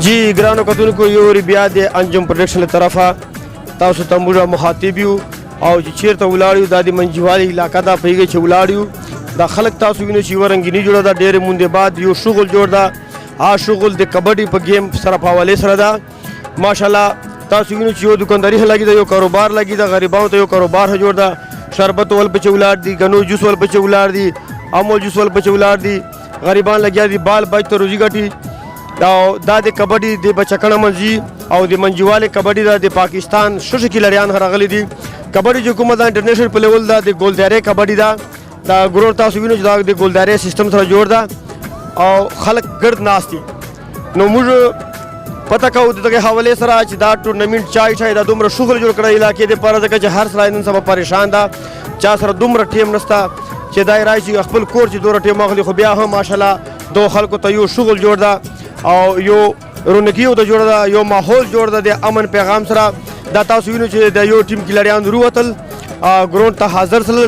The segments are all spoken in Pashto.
जी ګرانو کتونکو یو وری بیا د انجم پروډکشن له طرفه تاسو ته موږ مخاطب یو او چې چیرته ولاړ یو د منجوالي علاقه دا پیږي چې ولاړ یو دا خلک تاسو وینئ چې ورنګینی جوړه دا ډېر مونږ بعد یو شغل جوړ دا شغل د کبډي په گیم سره په حواله سره دا ماشاءالله تاسو وینئ چې یو دکانداري لګي دا یو کاروبار لګي دا غریبانو ته یو کاروبار جوړ دا شربت ول په چولار دي غنو جوس ول په چولار دي امول جوس ول په چولار دي غریبان لګیا دي بال بچ ته روزي ګټي دا د کبډي د بچکړه منځي او د منجواله کبډي د پاکستان شوش کې لړیان راغلي دي کبډي چې کومه د انټرنیشنل په لیول دا د ګولداري کبډي دا ګرور تاسو وینئ چې دا د ګولداري سیستم سره جوړ دا او خلک ګرد ناشتي نو موږ پته کوو دغه حواله سره چې دا ټورنمنت چای دا دومره شغل جوړ کړی علاقې د پاره ځکه چې هر سړی نن سبا پریشان ده چا سره دومره ټیم نشته چې دا راشي خپل کور چې دوره ټیم اخلي خو بیا هم ماشاءالله دو خلکو ته یو شغل جوړ دا او یو رونقیو د جوړ دا یو ماحول جوړ دا د امن پیغام سره دا تاسو وینئ چې د یو ټیم کې لړیان وروتل ګراوند ته حاضر سل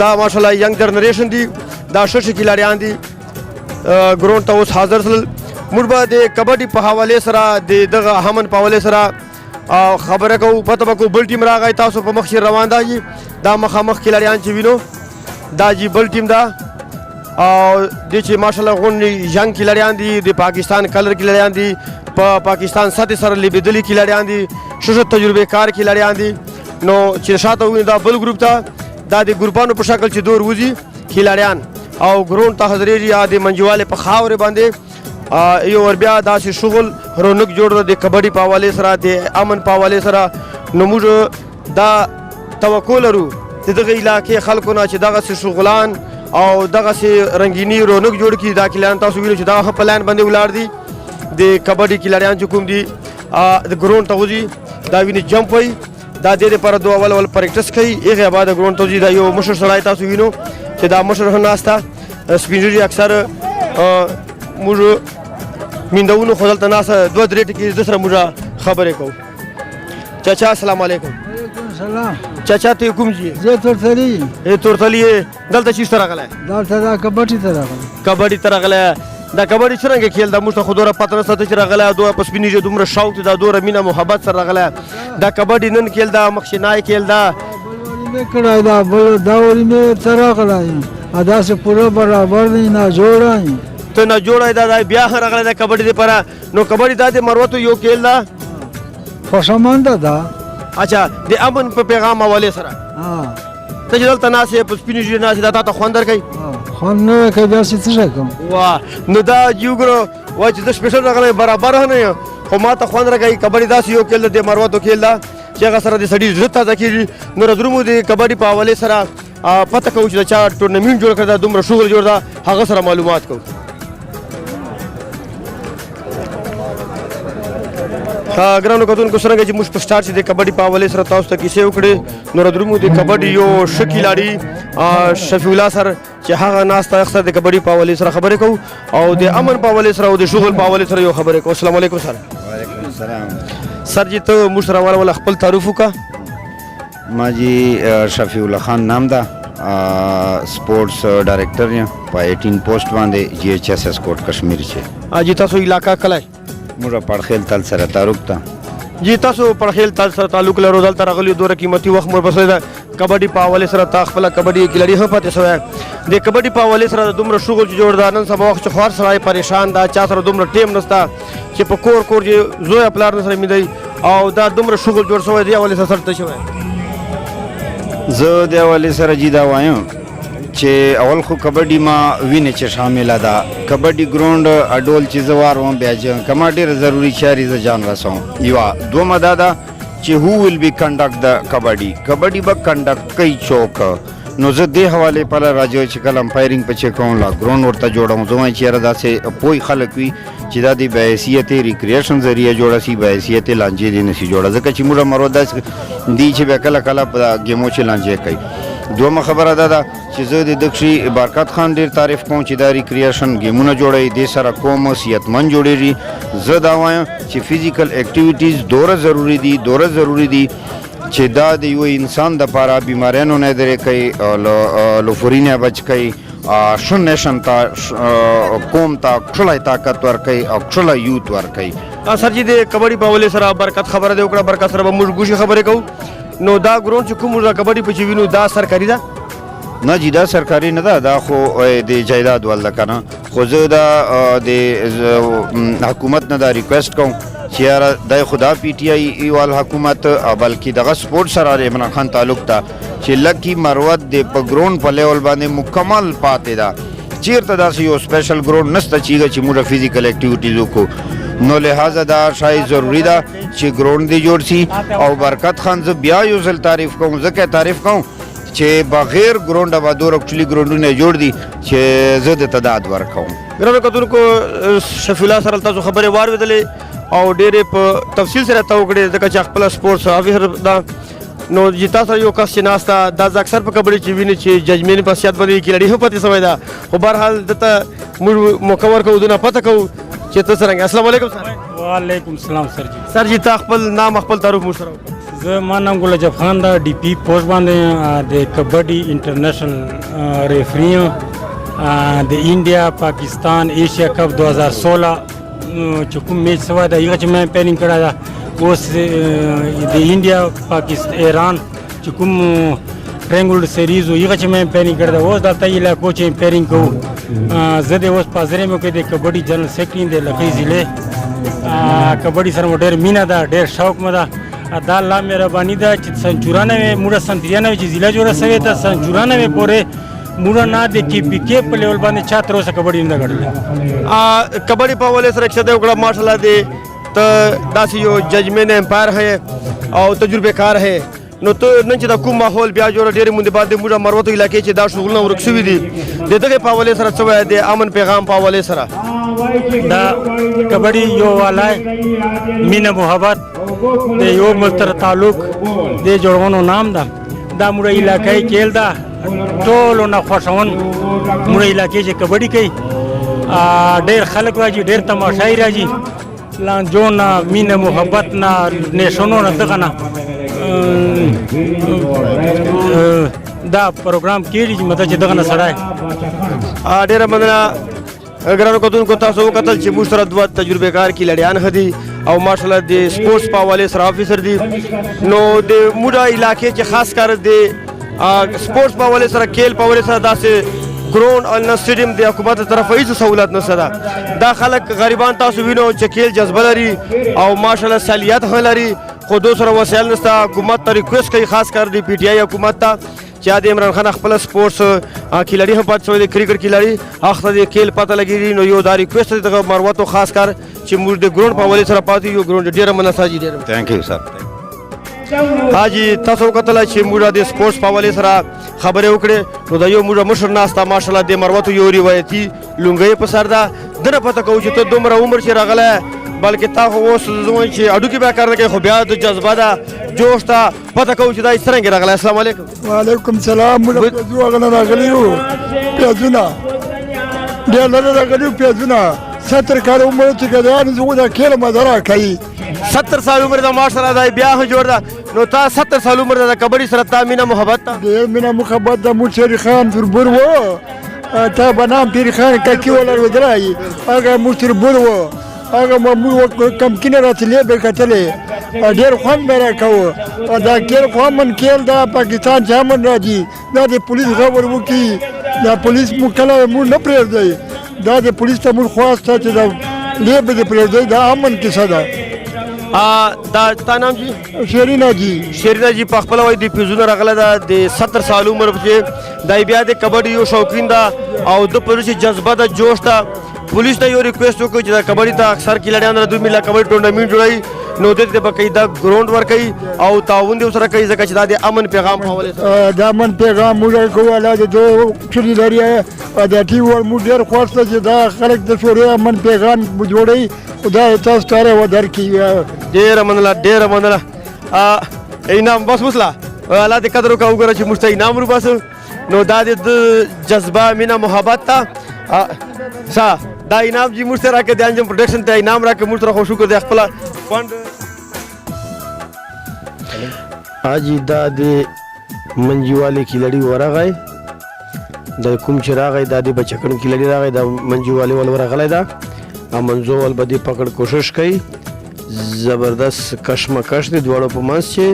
دا ماشاءالله ینګ جنریشن دي دا شوش کې لړیان دي ګراوند ته اوس حاضر سل موږ به د کبډي په حواله سره د دغه همن په حواله سره خبره کوو پته به کوو بل ټیم راغی تاسو په مخ روان دی دا مخامخ کې لړیان چې وینو دا جی بل ټیم دا او د چې ماشاءالله غونډې جنگ کې لړیان دي د پاکستان کلر کې لړیان دي په پاکستان ساتي سره لیبدلی کې لړیان دي شوشت تجربه کار کې لړیان دي نو چې شاته ویني دا بل ګروپ ته دا د ګروپانو په شکل چې دور وځي کې لړیان او ګراوند ته حاضرېږي یا د منجواله په خاورې باندې یو ور بیا داسې شغل رونق جوړ د کبډي په حواله سره د امن په حواله سره نو موږ دا توقع لرو چې دغه علاقې خلکو نه چې دغه شغلان او دغه رنگینی رونق جوړ کی دا کلان تاسو وینئ چې دا پلان باندې ولار دي د کبډي کلریان چې کوم دي د ګراوند ته وځي دا ویني جمپ وي دا د لپاره دوه اول پریکټس کوي هغه بعد ګراوند ته وځي دا یو مشر سړی تاسو وینئ چې دا مشر هم ناستا سپینجری اکثر موږ میندونو خدلته ناسه دوه درې ټکي د سره موږ خبرې کوو چاچا السلام علیکم سلام چاچا ته کوم جی زه تورتلی تورتلی دلته چی سره غلای دلته دا کبډي ته راغلی کبډي ته راغلی دا کبډي څنګه کېل دا موږ ته خو دوره پته نشته چې راغلی دوه پسپینی چې دومره شوق دا دوره مینه محبت سره راغلی دا کبډي نن کېل دا مخشنای کېل دا مې کړای دا بل دا ورې مې ته راغلی ادا سه پوره برابر نه جوړای ته نه جوړای دا بیا راغلی دا کبډي لپاره نو کبډي دا د مروتو یو کېل دا خوشمنده ده اچھا د امن په پیغام حواله سره ته چې دلته ناسې په سپینې ژیړې ناسې دا تا ته خوند درکوي خوند نه کوي بیا چې څه کوم واه نو دا جوګرو وای چې زه سپیشل راغلی برابر نه یم خو ما ته خوند راکوي کبډي داسې یو کېل د مروتو کېل ده چې هغه سره د سړي زړه تازه کېږي نو رزرومو د کبډي په حوالې سره پته کوو چې د چا ټورنمنټ جوړ کړی دا دومره شغل جوړ ده هغه سره معلومات کوو ګرانو کتونکو څرنګه چې موږ په سټارټ چې د کبډي په حواله سره تاسو ته کیسې وکړې نو رادرومو د کبډي یو ښه کھلاړي شفیع الله سر چې هغه ناس ته اکثر د کبډي په حواله سره خبرې کوو او د امن په حواله سره او د شغل په حواله سره یو خبرې کوو السلام علیکم سر وعلیکم السلام سر جی ته موږ سره والا خپل تعارف وکړه ما جی شفیع الله خان نام ده سپورټس ډایریکټر یم په 18 پوسټ باندې جی ایچ ایس کوټ کشمیر چې جی تاسو علاقہ کله موږ پړخیل تل سره تعلق ته جی تاسو پړخیل تل سره تعلق لرو دلته راغلی دوره قیمتي وخت مور بسره ده کبډي په حواله سره تا خپل کبډي کلری هم پاتې شوی د کبډي په حواله سره دومره شغل جوړ ده نن سبا وخت خور سره پریشان ده چا سره دومره ټیم نشته چې په کور چې زوی خپل سره میدای او دا دومره شغل جوړ شوی دی حواله سره ته شوی زه د حواله سره جی دا وایم چې اول خو کبډي ما وینې چې شامل ده کبډي ګراوند اډول چې زوار وم بیا کما ډیر ضروری چاري ز جان رسوم یو دوه دا چې هو ویل بی کنډکټ د کبډي به کنډکټ کوي چوک نو زه دې حواله پر راځو چې کله امپایرینګ په چک کوم لا ګراوند ورته جوړوم زما چې را داسې پوي خلک وي چې دا د بحیثیت ریکریشن ذریعہ جوړه سی بحیثیت لانجې دي نسی جوړه ځکه چې موږ مرو داس دی چې به کله کله په گیمو چې لانجې کوي دومره خبره ده چې زه د دکشي برکت خان ډیر تعریف کوم چې دا ریکریشن گیمونه جوړوي د سره کوم صحتمند جوړیږي زه دا وایم چې فزیکل اکټیویټیز دوره ضروری دي چې دا د یو انسان د لپاره بیماریانو نه درې کوي او لوفورینیا بچ کوي شو نیشن ته قوم ته کښلی طاقت ورکوي او کښلی یوت ورکوي. سر جی د کبډي په حوالې سره برکت خبره دی وکړه، برکت سره به موږ ګوشي خبرې کوو. نو دا ګراوند چې کوم د کبډي په چې وینو دا سرکاري ده؟ نه جی دا سرکاري نه ده، دا خو د جایداد ول ده که نه. خو زه د حکومت نه دا ریکویسټ کوم چې یاره دی خو دا پی ټي آی وال حکومت بلکې دغه سپورټ سره د عمران خان تعلق ته چې لکي مروت د په ګراوند په لیول باندې مکمل پاتې ده. چېرته داسې یو سپیشل ګراوند نشته چې موږ فزیکل اکټیویټیز وکړو. نو لہذا دا شاید ضروری ده چې ګراوند دې جوړ شي. او برکت خان زه بیا یو ځل تعریف کوم، ځکه تعریف کوم چې بغیر ګراوند به دور اکچولی ګراوندونه جوړ دي چې زه د تداد ورکوم. ګرانو کتونکو شفیع الله سره تاسو خبرې واورېدلې او ډېرې په تفصیل سره ته وکړې ځکه چې خپله سپورټس افیسر ده. نو چې تا سره یو کس چې ناست ده دا زه اکثر په کبډي چې ویني چې ججمنټ په صحت باندې کیلړي هم پاتې سوی ده. خو بهرحال دته موږ موقع ورکوو دونه پته کوو چې ته څرنګه. السلام علیکم سر. وعلیکم السلام سر جی. سر جی تا خپل نام خپل تعارف موږ سره وکړه. زه ما نام ګل اجب خان ده، ډي پي پوسټ باندې د کبډي انټرنیشنل ریفري یم د انډیا پاکستان ایشیا کپ 2016 چې کوم میچ سوی ده هغه چې ما پیلنګ کړی ده. اوس د انډیا پاکستان ایران چې کوم ټرینګل سیریز هغه چې ما پیلنګ کړی ده. اوس دلته علاقو چې پیلنګ کوو. زه د اوس پازرې مې کې د کبډي جنرل سیکرټري د لکۍ ضلع کبډي سره مو ډېر مینه ده، ډېر شوق مې ده. دا الله مهرباني ده چې سن 94 موږ سن 93 چې ضلع جوړه سوې ده سن 94 پورې موږ نه د کې پی کې په لیول باندې چا تر اوسه کبډي نه ګټله. کبډي په حوالې سره چې دا وکړه ماشاءالله دی ته داسې یو ججمنټ امپایر ہے او تجربه کار ہے. نو ته نن چې دا کوم ماحول بیا جوړه ډېرې مونږ بعد د موږ مروتو علاقې چې دا شغلونه ورک شوي دي د دغې په حوالې سره څه وایي د امن پیغام په حوالې سره؟ دا کبډي یو والای مینه محبت د یو ملتر تعلق د جوړونو نام ده. دا موږ علاقې کېل ده ټولو نه خوښون موږ علاقې چې کبډي کوي ډېر خلک راځي، ډېر تماشایي راځي. لانجو نه مینه محبت نه نیشنو نه دغه نه دا پروګرام کېږي چې مطلب چې دغه نه سړی ډېره مننه. ګرانو کتونکو تاسو وکتل چې موږ سره دوه تجربه کار کیلړیان ښه دي او ماشاءالله د سپورټس په حوالې سره افیسر دي. نو د موږ علاقې چې خاص کر د سپورټس په حوالې سره کیل په حوالې سره داسې ګراوند او نه سټیډیم د حکومت طرفه هیڅ سہولت نشته ده. دا خلک غریبان تاسو وینو چې کیل جذبه لري او ماشاءالله صلاحیت هم لري خو دو سره وسایل نشته. حکومت ته ریکویسټ کوي خاص کر د پی ټي آی حکومت ته چې د عمران خان خپل سپورټس کیلړي هم پاتې شوی د کرکټ کیلړي هغه د کیل پته لګېږي. نو یو دا ریکویسټ دی دغه مروتو خاص کر چې موږ د ګراوند په حوالې سره پاتې یو ګراوند ډېره مننه ساجي ډېره تھینک یو سر. حاجی تاسو وکتل چې موږ د سپورټس په حوالې سره خبرې وکړې. نو دا یو موږ مشر ناسته ماشاءالله د مروتو یو روایتي لونګۍ په سر ده. دنه پته کوو چې ته دومره عمر چې راغلی بلکې تا خو اوس زموږ چې اډوکې بیا کار نه کوي خو بیا د جذبه ده جوش ته پته کوو چې دا څرنګه راغلی. السلام علیکم. وعلیکم سلام. موږ پیازو هغه نه راغلي یو پیازونه ډېر لرې راغلي یو پیازونه 70 کاله عمر چې ګدایانو زموږ دا کیله مزرعه کوي. 70 سال عمر ده ماشاءالله دا بیا هم جوړ ده. نو تا 70 سال عمر ده د کبډي سره تا مینه محبت ته ډېر مینه محبت ده. موږ شیري خان تربور و تا به نام پیري خان کاکي ولر ودرایي هغه موږ تربور و هغه موږ کمکینه راتلې به کتلې ډېر خوند به راکوو. دا کیل خو امن کیل دا پاکستان چې امن راځي دا د پولیس خبر وکړي. دا پولیس موږ کله موږ نه پرېږدئ. دا د پولیس ته موږ خواست ته چې دا لیبه دې پرېږدئ. دا امن کیسه ده. دا تا نام جی؟ شیرینا جی. شیرینا جی په خپله وایي د پیزونه راغلی ده د 70 سال عمر چې دی بیا د کبډي یو شوقین ده او د پرې چې جذبه ده جوش ده. پولیس ته یو ریکویسټ وکړو چې دا کبډي ته اکثر کیلړیان دوی مله کبډي ټورنمنټ جوړوي نو دې ته به کوي دا ګراوند ورکوي او تعاون دې سره کوي ځکه چې دا د امن پیغام په حوالې سره د امن پیغام موږ کوو. الله دې دو چړي لري دا ټي ور موږ ډېر خوښ چې دا خلک د شوري امن پیغام جوړوي. خدای تاسو ته ودرکړي. ډېره مننه ډېره مننه. انعام بس وسله الله دې قدر وکړه وګوره چې موږ ته انعام وروباسو. نو دا د جذبه مینه محبت ته ښه دا انعام جی موږ ته راکړه د انجم پروډکشن ته انعام راکړه موږ سره خو شکر دی خپله فنډ. حاجي دا د منجیوالې کیلړي ورغی د کوم چې راغی دا د بچکن کیلړي راغی دا منجوالي ول ورغلی دا منځو ول به دې پکړ کوشش کوي زبردست کشمکش دی دواړو په منځ چې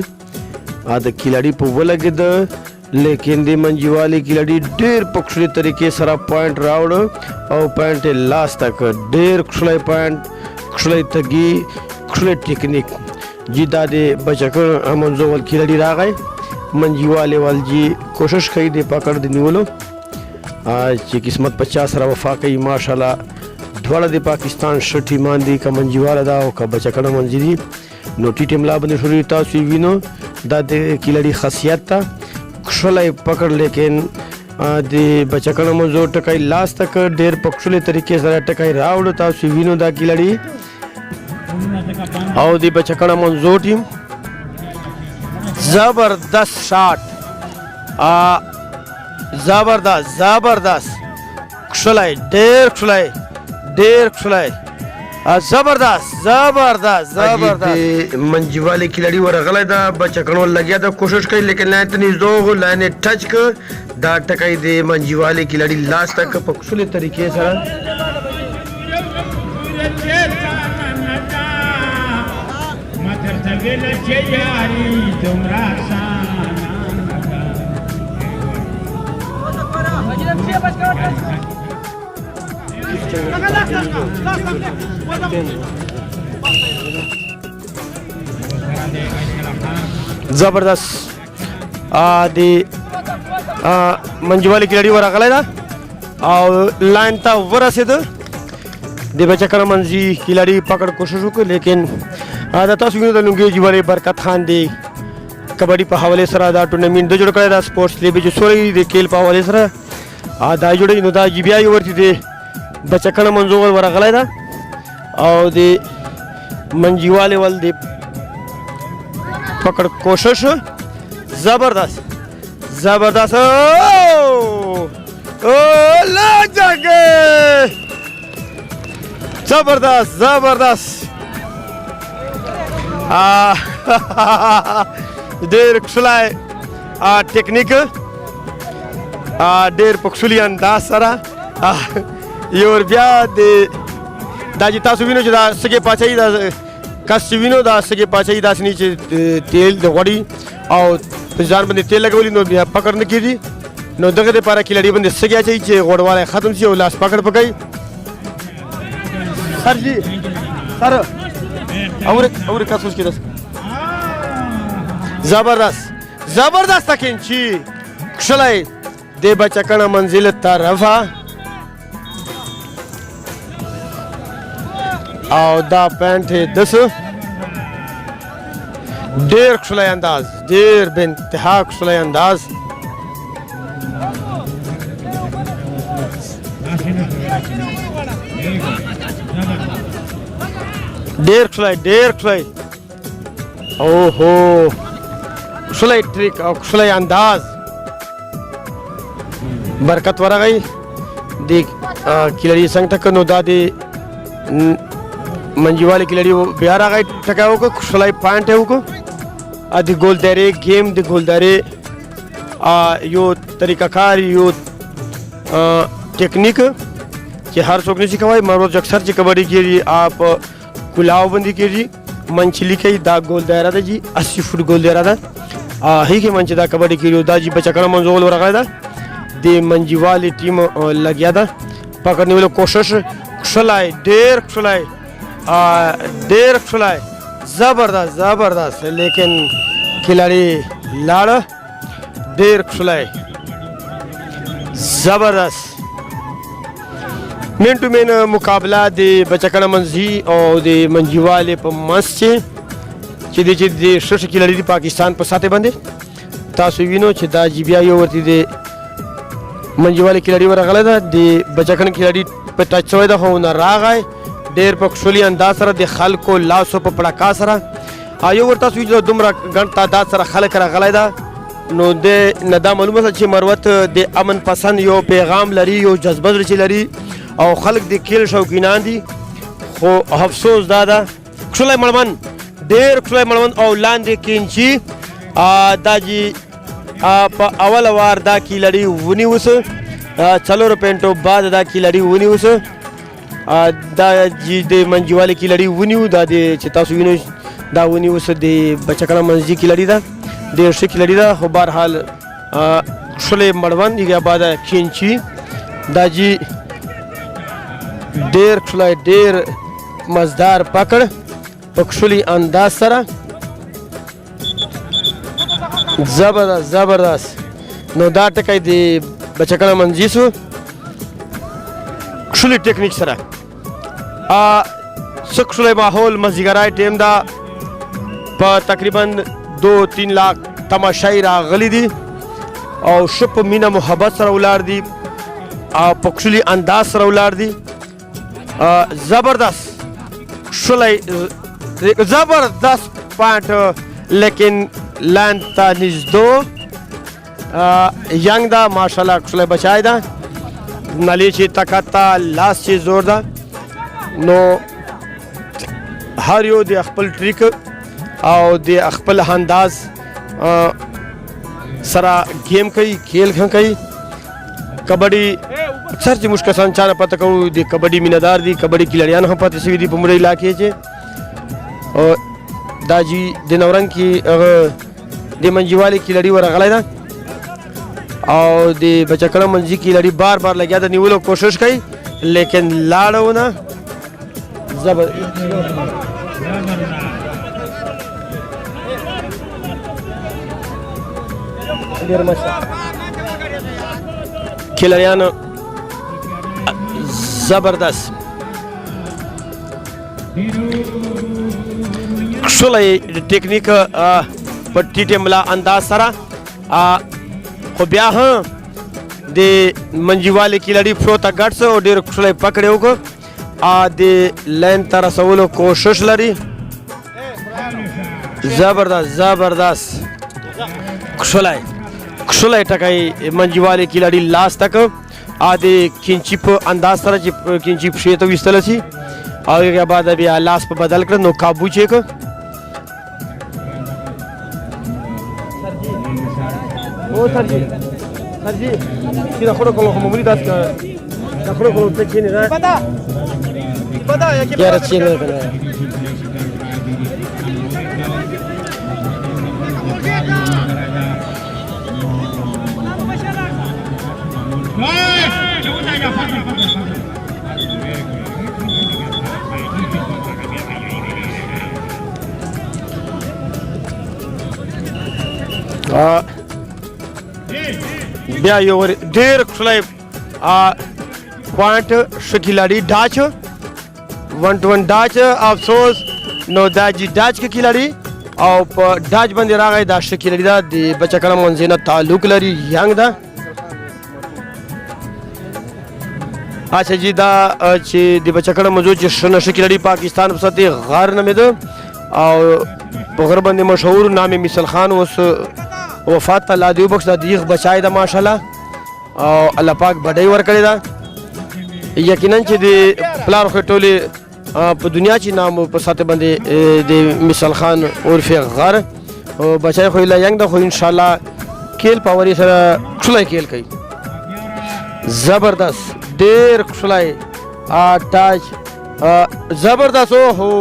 د کیلړي په ولګېده لیکن د منجوالي کیلړي ډېر په کښلي طریقې سره پوینټ راوړ او پوینټ یې لاسته کړ ډېر کښلی پوینټ کښلی تګي کښلی ټیکنیک جی دا د بچکن منځو ول کیلړي راغی منجوالي ول جی کوشش کوي د پکړ د نیولو چې قسمت 50 سره وفا کوي ماشاءالله دواړه د پاکستان ښه ټیمان دي که منجواله ده او که بچکڼه منځي دي نو ټي ټیملا باندې شروع تاسو یې وینو دا د کیلړي خاصیت ته کښلی پکړ لیکن د بچکڼه منځو ټکی لاس ته کړ ډېر په کښلې طریقې سره ټکی راوړ تاسو یې وینو دا کیلړي او د بچکڼه منځو ټیم زبردست شاټ زبردست کښلی ډېر کښلی زبردست منجوالي کیلړي ورغلی دا بچکڼو لګیا دا کوشش کوي لیکن لاین ته نږدې وغو لاین یې ټچ کړ دا ټکی د منجوالي کیلړي لاس ته کړ په کښلې طریقې سره زبردست د منجوالي کیلړي ورغلی ده او لاین ته ورسېده د بچکڼه منځي کیلړي پکړ کوشش وکړ لیکن دا تاسو وینو د لونګي جیوالي برکت خان دی کبډي په حوالې سره دا ټورنمنټ د جوړ کړی دا سپورټس لیبې چې سوري د کیل په حوالې سره دا جوړوي نو دا جی بیا یې ورته دی بچکڼه منځو ول ورغلی ده او د منجوالي ول د پکړ کوشش زبردست او لا جګه زبردست ډېر کښلی ټیکنیک ډېر په کښلي انداز سره یو ور بیا د دا چې تاسو وینو چې دا سږې پاچوي دا کس چې وینو دا سږې پاچوي داسې نه چې تیل د غوړي او په ځان باندې تیل لګولي نو بیا پکړ نه کېږي نو دغه دپاره کیلړي باندې سږې اچوي چې غوړوالی ختم شي او لاس پکړ پکوي سر جی سر اور کا سوچ کے دس زبردست کینچی کښلی د بچکڼه منزل طرفه او دا پینټ یې دسه ډېر کښلی انداز ډېر بې انتها کښلی انداز ډېر کښلی اوهو کښلی ټریک او کښلی انداز برکت ورغی د کیلړي څنګ ټکه نو دا د منجوالي کیلړي بیا راغی ټکی وکړه کښلی پوینټ یې وکړو د ګولدارې گیم د ګولدارې یو طریقه کار یو ټیکنیک چې هر څوک نشي کولی مروز اکثر چې کبډي کېږي آپ کلاو باندې کېږي منچلي کوي دا ګول دایره ده جی 80 فوټ ګول دایره ده هغې کې منچ دا کبډي کېږي دا جی بچکڼه منځول ورغلی ده د منجوالي ټیم لګیا ده پکړ نیولو کوشش کښلی ډېر کښلی زبردست لیکن کیلړي لاړه ډېر کښلی زبردست مین ټو مین مقابله د بچکڼه منځي او د منجوالي په منځ چې د ښه کیلړي د پاکستان په ساحې باندې تاسو وینو چې دا جی بیا یو ورته د منجوالي کیلړي ورغلی ده د بچکڼه کیلړي په ټچ شوی ده خو نه راغی ډېر په کښلي انداز سره د خلکو لاسو په پړکا سره یو ور تاسو وینو دومره ګڼ تعداد سره خلک راغلی ده نو د نه دا معلومه ده چې مروت د امن پسند یو پیغام لري یو جذبه زړه چې لري او خلک د کیل شوقینان دي خو افسوس دا ده کښلی مړمن ډېر کښلی مړمن او لاندې کینچي دا جی په اوله وار دا کیلړي ونیوسه څلورو پوینټو بعد دا کیلړي ونیو سه دا د منجوالي کیلړي ونیو دا د چې تاسو وینئ دا ونیو سه د بچکړه منځي کیلړي ده ډېر ښه کیلړي ده خو بهرحال کښلی مړوند یا بعد کینچي دا جي ډېر کښلی ډېر مزدار پکړ په کښلي انداز سره زبردست نو دا ټکی د بچکړه منځي سو کښلي ټیکنیک سره څه کښلی ماحول مازدیګری ټیم ده په تقریبا 2-3 لاک تماشایي راغلي دي او ښه په مینه محبت سره ولاړ دي او په کښلي انداز سره ولاړ دي زبردست کښلی زبردست پوینټ لیکن لاین ته نږدو ینګ ده ماشاءالله کښلی بچی ده نلې چې طاقت ته لاس چې زور ده نو هر یو د خپل ټریک او د خپل انداز سره گیم کوي کھیل کوي کبډي اکثر چې موږ کسان چا نه پته کوو د کبډي مینهدار دي کبډي کیلړیان هم پاتې شوي دي په موږ علاقې کې دا جي د نورنګ کې هغه د منجوالي کیلړي ورغلی ده او د بچکړه منځي کیلړي بار بار لګیا د نیولو کوشش کوي لیکن لاړو نه کیلړیان زبردست کښلی ټیکنیک په ټیټې ملا انداز سره خو بیا هم د منجیوالي کیلړي پښو ته ګډ څه او ډېر کښلی پکړې وکړو د لاین ته رسولو کوشش لري زبردست کښلی ټکی منجیوالي کیلړي لاس تک د کینچي په انداز سره چې کینچي پښې ته ویستلی شي او هغې بعد بیا لاس په بدل کړه نو کابو چې کړه سرجي چې د خړو کولو خو معمولي داسې د خړو کولو ته کښېنې ده یاره چینې که نه بیا یو ډېر کښلی پوینټ ښه کیلړي ډاچ 1-1 ډاچ افسوس نو دا جي ډاچ کې کیلړي او په ډاچ باندې راغی دا ښه کیلړي ده د بچکړه منځي نه تعلق لري ینګ ده اچھا جی دا چې د بچکړه منځو چې ښه نشه کیلړي پاکستان په سطحې غار نومېده او په غر باندې مشهور نام مثال خان اوس وفات ته الله دې وبخښ دا د یخ بچای ده ماشاءالله او الله پاک بډۍ ورکړې ده یقینا چې د پلار خو ټولې په دنیا چې نام په سطح باندې د مثال خان عرف غر او بچای خو لا ینګ ده خو انشاءالله کیل پاوري سره کښلی کیل کوي زبردست ډېر کښلی ټاچ زبردست اوهو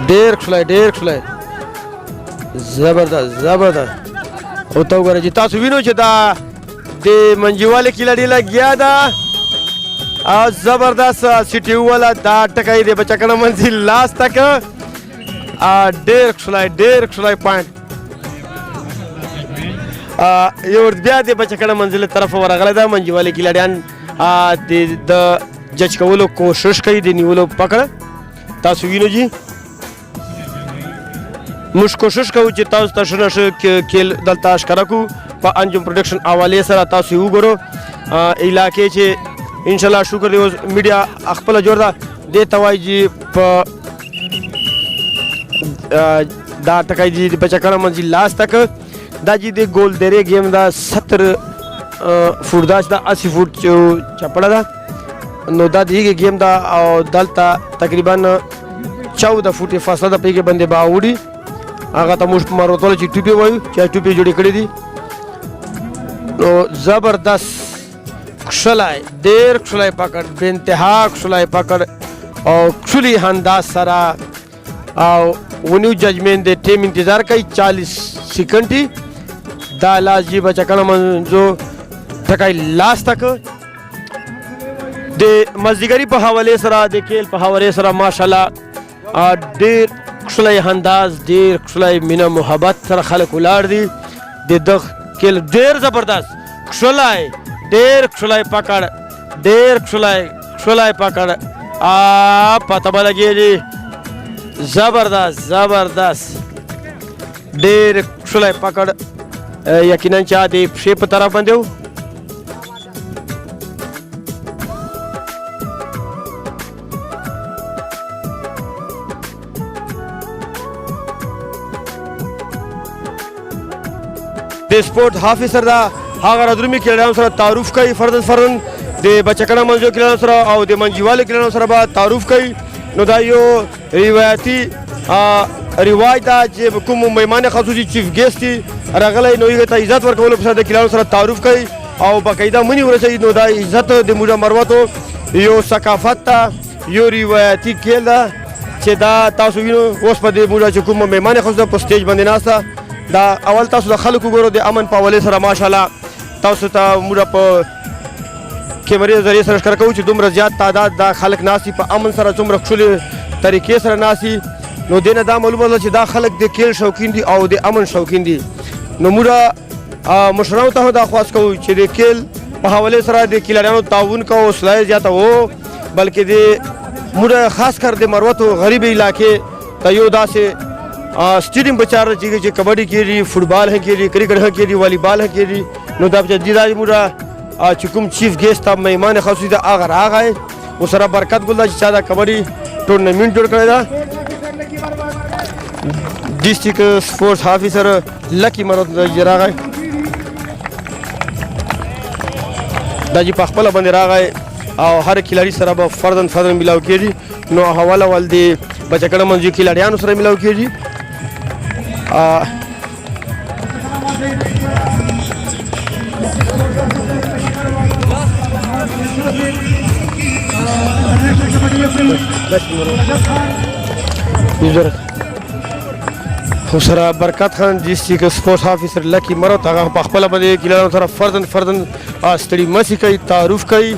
ډېر کښلی زبردست او ته وګوره چې تاسو وینو چې دا د منجیوالي کیلړي لګیا ده او زبردست سیټي ووله دا ټکی د بچکړه منځي لاس تک ډېر کښلی پوینټ یو بیا د بچکړه منځي له طرفه ورغلی ده منجیوالي کیلړیان د جج کولو کوشش کوي د نیولو پکړه تاسو وینو جی موږ کوشش کوو چې تاسو ته ښه نشه کیل دلته ښکاره کړو په انجم پروډکشن حوالې سره تاسو یې وګورو علاقې چې انشاءالله شکر دی اوس میډیا خپله جوړ ده دې ته وایي چې په دا ټکی جي د بچکړه منځي لاس تک دا جي د ګول درې گیم دا 70 فوټ دا چې دا 80 فوټ چپړه ده نو دا د هغې گیم ده او دلته تقریبا 14 فوټې فاصله ده په هغې باندې به اوړي هغه ته موږ په مروتوله چې ټوپې وایو چې ټوپې جوړې کړې دي نو زبردست کښلی ډېر کښلی پکړ بې انتها کښلی پکړ او کښلي انداز سره او ونیو ججمنټ د ټیم انتظار کوي 40 سیکنډې دا لاس جی بچکړه منځو ټکی لاس تک د مازدیګري په حوالې سره د کیل په حوالې سره ماشاءالله ډېر کښلی انداز ډېر کښلی مینه محبت سره خلک ولاړ دي د دغه کیل ډېر زبردست کښلی ډېر کښلی پکړ ډېر کښلی پکړ پته به لګېږي زبردست ډېر کښلی پکړ یقینا چې د پښې په طرف باندې و د سپورټ حافظر دا هغه رادرومي کیډیانو سره تعارف کوي فردن د بچکړه منځو کیډیانو سره او د منجیوالو کیډیانو سره به تعارف کوي نو دا یو روایتي رواج ده چې کوم مهمان خصوصي چیف ګیسټ دي راغلی نو هغې ته عزت ورکولو په سره د کیډیانو سره تعارف کوي او باقاعده منې ورسوي نو دا عزت د موږ مروتو یو ثقافت ته یو روایتي کیل ده چې دا تاسو وینو اوس په دې موږ چې کوم مهمان خصوصي په سټیج باندې ناسته دا اول تاسو د خلکو ګورو د امن په حوالې سره ماشاءالله تاسو ته موږ په کیمرې ذریعې سره ښکاره کوو چې دومره زیات تعداد دا خلک ناستي په امن سره څومره ښکلې طریقې سره ناستي نو دې نه دا معلومه ده چې دا خلک د کیل شوقین دي او د امن شوقین دي نو موږ مشرانو ته دا خواست کوو چې د کیل په حوالې سره د کیلاریانو تعاون کوو حوصله زیاته وو بلکې د موږ خاص کر د مروتو غریب علاقې ته یو داسې स्टेडियम पे चार चीज़ें जो कबड्डी की रही फुटबॉल है की रही क्रिकेट है की रही वॉलीबॉल है की रही नो दाब जदीदा मुरा चुकुम चीफ गेस्ट था मेहमान खासूसी था आगर आ गए वो सारा बरकत गुल्ला चादा कबड्डी टूर्नामेंट जोड़ करेगा डिस्ट्रिक्ट स्पोर्ट्स ऑफिसर लकी मरद जरा गए दाजी पखपला बंदे रह गए और हर खिलाड़ी सरा फर्दन मिलाव की रही नो हवाला वाल दे बचकड़ा मंजी खिलाड़ियां सरा मिलाव की रही सरा बरकत Khan district sports officer lucky मरो था पखपला बदे खिलाड़ियों सरा फर्दन स्टडी मसी कई तारुफ कई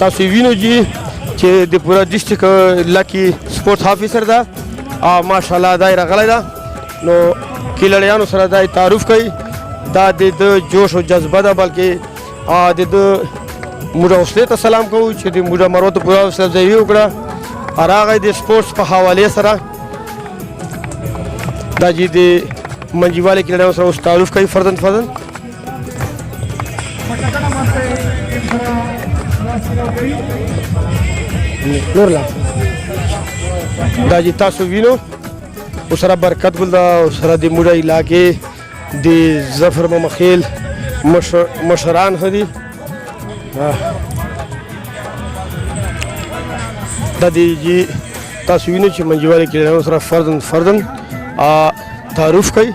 तासु विनो जी چې د پورا ډیسټریکټ لکی سپورټ ऑफिसर دا ماشاءالله دایره غلی دا نو کیلړیانو سره دای تعارف کوي دا د جوش او جذبه ده بلکې د موږ حوصلې ته سلام کوو چې د موږ مروت پورا حوصله ځای وکړه راغی د سپورټس په حوالې سره دا چې د منجیوالي کیلړیانو سره اوس تعارف کوي فردن نور لا دا چې تاسو وینو سره برکت ګل دا سره د موډه علاقې د ظفر مخیل مشران هدي دا دی تاسو وینو چې منجیوالي کیلړیانو سره فردن تعارف کوي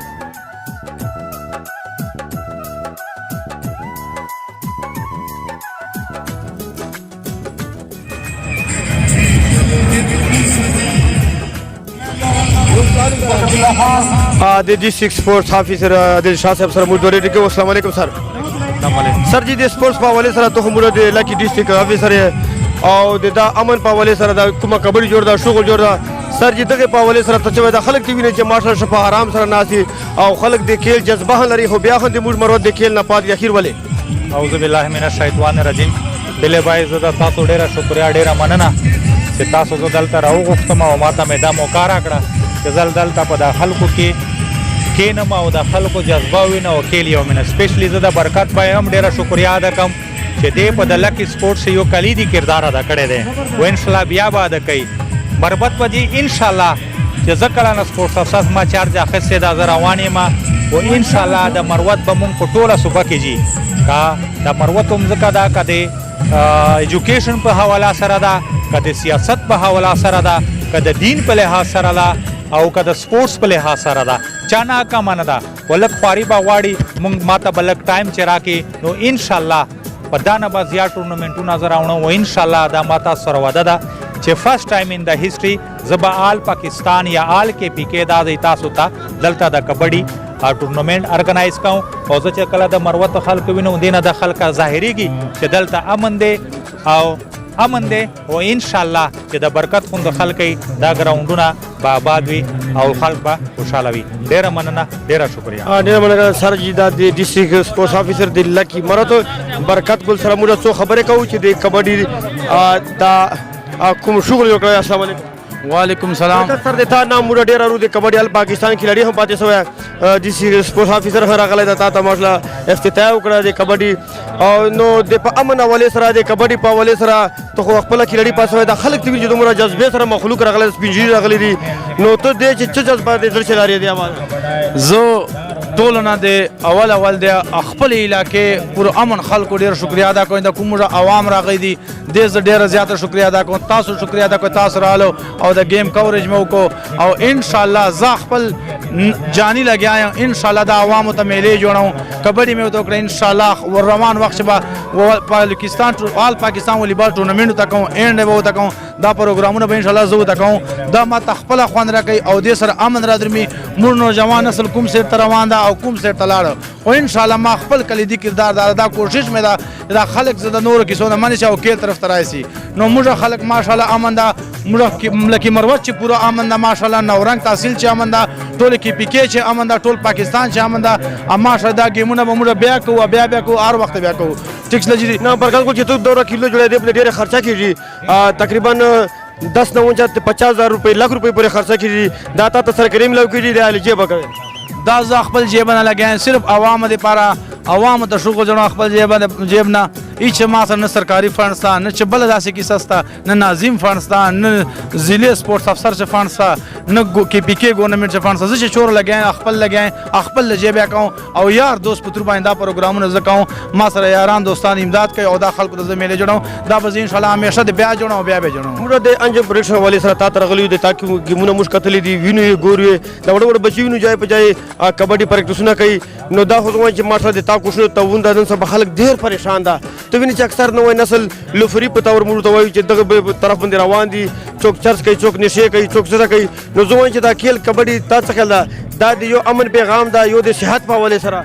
د ډیسټریکټ سپورټس آفیسر عادل شاه صاحب سره موږ ډوډۍ ټکو السلام علیکم سر سر جی د سپورټس په حوالې سره ته موږ د لکی ډیسټریکټ آفیسر او د امن په حوالې سره د کومه کبډي جوړ دا شغل جوړ دا سر جی دغه په حوالې سره ته چې د خلک دی ویني چې ماشاء الله شفا آرام سره ناسي او خلک د کیل جذبه لري خو بیا خو د موږ مرود د کیل نه پات اخیر ولې اعوذ بالله من الشیطان الرجیم بلې بای زدا تاسو ډیره شکریا ډیره مننه چې تاسو زه دلته راوغوښتم او ماته مې دا موقع راکړه چې زه دلته په د خلکو کې کینم او د خلکو جذبه وینم او کیل یو مینه سپیشلی زه د برکت بای هم ډیره شکریا ادا کوم چې دې په د لکی سپورټس یو کلیدي کردار ادا کړی دی او ان شاء الله بیا به ادا کوي مربت به دي ان شاء الله چې زه کله نه سپورټس افسر ما چارج اخیستی دا زه روان یم او ان شاء الله د مروت به مونږ په ټوله صوبه کې جي کا د مروت هم ځکه دا که د ایجوکیشن په حواله سره ده که د سیاست په حواله سره ده که د دین په لحاظ سره ده او که د سپورټس په لحاظ سره ده چا ناکامه نه ده ولک خواري به غواړي موږ ماته به لږ ټایم چې راکړي نو انشاءالله په دا نه به زیات ټورنمنټونه زه راوړم و انشاءالله دا ما تاسو سره وعده ده چې فرست ټایم ان د هسټري زه به آل پاکستان یا آل کې پی کې دا دی تاسو ته دلته د کبډي ټورنمنټ ارګنایز کوم او زه چې کله د مروت خلک وینم دې نه د خلکه ظاهریږي چې دلته امن دی او امن دی او انشاءالله چې د برکت خوند خلکې دا ګراوندونه به آباد وي او خلک به خوشحاله وي ډېره مننه ډېره شکریه ډېره مننه سر جی دا د ډسټریکټ سپورټس افیسر د لکی مرت برکت ګل سره موږ څو خبرې کوو چې د کبډي دا کوم شغل وکړی السلام علیکم وعلیکم سلام سر د تا نام موږ ډېر ارو د کبډي ال پاکستان کھلاڑي هم پاتې شوی ډسټریکټ سپورټس افیسر سره راغلی دا تا ماشله افتتاح وکړه د کبډي او نو د په امن حوالې سره د کبډي په حوالې سره ته خو خپل کھلاڑي پاس وای دا خلک ته چې دومره جذبې سره مخلوق راغلی سپینجری راغلی دي نو ته دې چې څه جذبه دې زړه چلاري دی اواز زه ټولو نه د اول د خپل علاقې پر امن خلکو ډېر شکریا ادا کوم د کوم عوام راغی دي دې زه ډېره زیاته شکریا ادا کوم تاسو شکریا ادا کوم تاسو رالو او د گیم کوریج مو کو او ان شاء الله زه خپل جانی لګیایم ان شاء الله د عوامو ته میلې جوړوم کبډي مې وته کړ ان شاء الله ور روان وخت به پاکستان آل پاکستان والیبال ټورنمنټ ته کوم اینډ به وته کوم دا پروګرامونه به ان شاء الله زه وته کوم دا ما تخپل خوان راکې او دې سره امن را درمي مور نوجوان نسل کوم سیر تر روان ده او کوم سیر تلاړ او ان شاء الله ما خپل کلیدي کردار دا کوشش مې دا خلک زده نور کې سونه منی او کې طرف ترایسي نو موږ خلک ماشاءالله امن ده موږ ملکی مروت چې پورا امن ده ماشاءالله نورنګ تحصیل چې امن ده ټول کې پی کې چې امن ده ټول پاکستان چې امن ده اما شدا گیمونه به موږ بیا کوو بیا کوو هر وخت بیا کوو ټیکس لجی نه برکت کو چې تو 2 کیلو جوړې دې ډېر خرچه کیږي تقریبا 10 نه 50,000 روپے लाख روپے پورې خرچه کیږي دا تا سره کریم لو کیږي د الجیب کوي دا ز خپل جیب نه لګاین صرف عوام دې پاره عوام ته شغل جوړ خپل جیب نه هیڅ ما سره نه سرکاري فنډ ستا نه چې بل داسې کیسه ستا نه ناظم فنډ ستا نه ضلع سپورټس افسر چې فنډ ستا نه کې پی کې ګورنمنټ چې فنډ ستا زه چې چور لګاین خپل لګاین خپل جیب کوم او یار دوست پتر باندې دا پروګرامونه زه کوم ما سره یاران دوستان امداد کوي او دا خلکو ته میلې جوړم دا به ان شاء الله همیشه د بیا جوړم بیا به جوړم موږ د انجم پروډکشن والے سره تا تر غلیو د تاکي ګمونه مشکتلې دي وینو ګوري دا وړ بچي وینو جای په جای کبډي پریکټیسونه کوي نو دا خو چې ما سره د تا کوشنه توون دا نن سبا خلک ډېر پریشان ده ته ویني چې اکثر نو نسل لفری په تور موږ ته وایي چې دغه طرف باندې روان دي څوک چرس کوي څوک نشه کوي څوک څه کوي نو زه وایم چې دا کھیل کبډي تا څه کړه دا د یو امن پیغام دا یو د صحت په حواله سره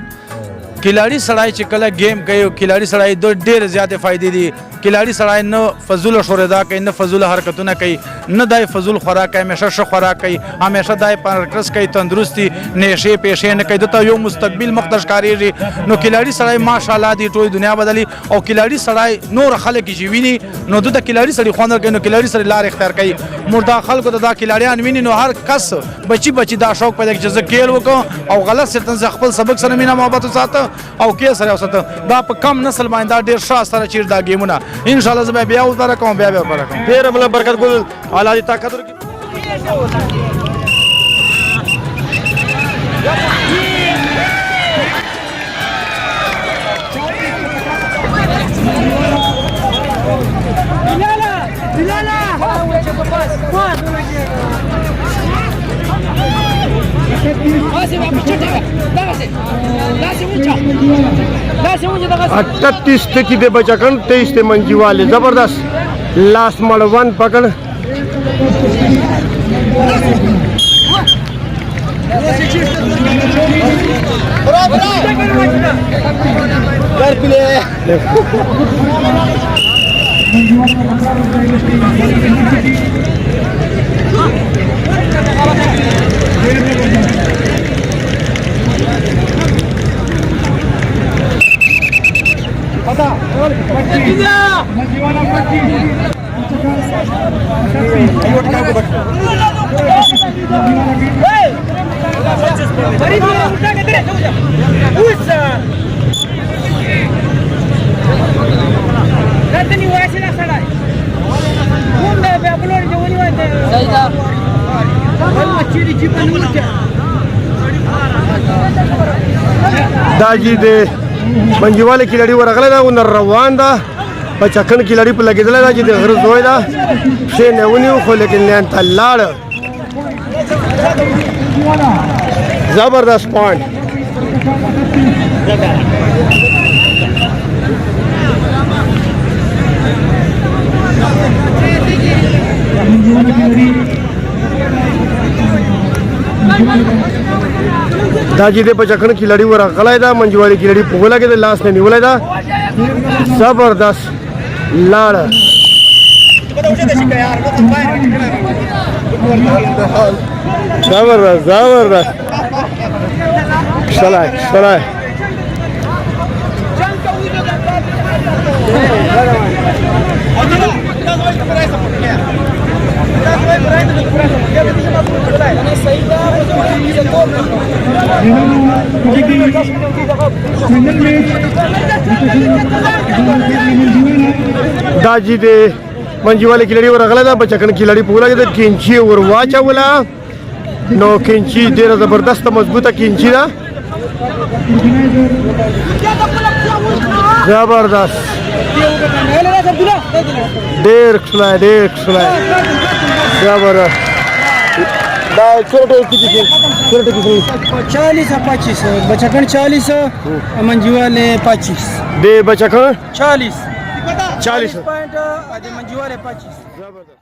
کھلاڑی سړی چې کله گیم کوي کھلاڑی سړی ډېر زیاتې فائدې دي کھلاڑی سړی نه فضول شوردا کوي نه فضول حرکتونه کوي نه دای فضول خوراک کوي همیشه ښه خوراک کوي همیشه دای پرکرس کوي تندرستی نشه پیښې نه کوي دته یو مستقبل مقدس کاریږي نو کھلاڑی سړی ماشاءالله دی ټول دنیا بدلی او کھلاڑی سړی نور خلک چې ویني نو د کھلاڑی سړی خوند کوي نو کھلاڑی سړی لار اختیار کوي مردا خلکو ته دا کھلاڑیان ویني نو هر کس بچي دا شوق پیدا کوي چې زه کېل وکم او غلط سرتن خپل سبق سره مینا محبت وساته او کې سره وساته دا په کم نسل باندې دا ډېر ښه سره چیر دا گیمونه ان شاء الله زه بیا وزاره کوم بیا وزاره کوم ډېر مله برکت ګل اعلی طاقت ورکړي अट्ठतीस टेकी दे बचाकन 23 ते मंजी वाले जबरदस्त लास्ट मड़ 1 पकड़ दाजी दे منجواله کھلاڑی ورغله دا ون روان دا په چکن کھلاڑی په لګیدل دا چې د غرض وای دا شي نه ونیو خو لیکن لان تلاړ जबरदस्त पॉइंट दाजी दे पचखण खिलाड़ी वर अकलाय दा मंजूवाली खिलाड़ी पोगला के लास्ट ने निवलाय दा जबरदस्त लाड़ जबरदस्त जबरदस्त चलाए चलाए दाजी दे मंजी वाले खिलाड़ी वर अगला था बचकन खिलाड़ी पूरा के किंची और वाचा बोला नो किंची देर जबरदस्त मजबूत किंची ना जबरदस्त देर सुलाए जबरदस्त 40-25 बचकन 40 मंजी वाले 25 दे बचकन 40 40 पॉइंट मंजी वाले 25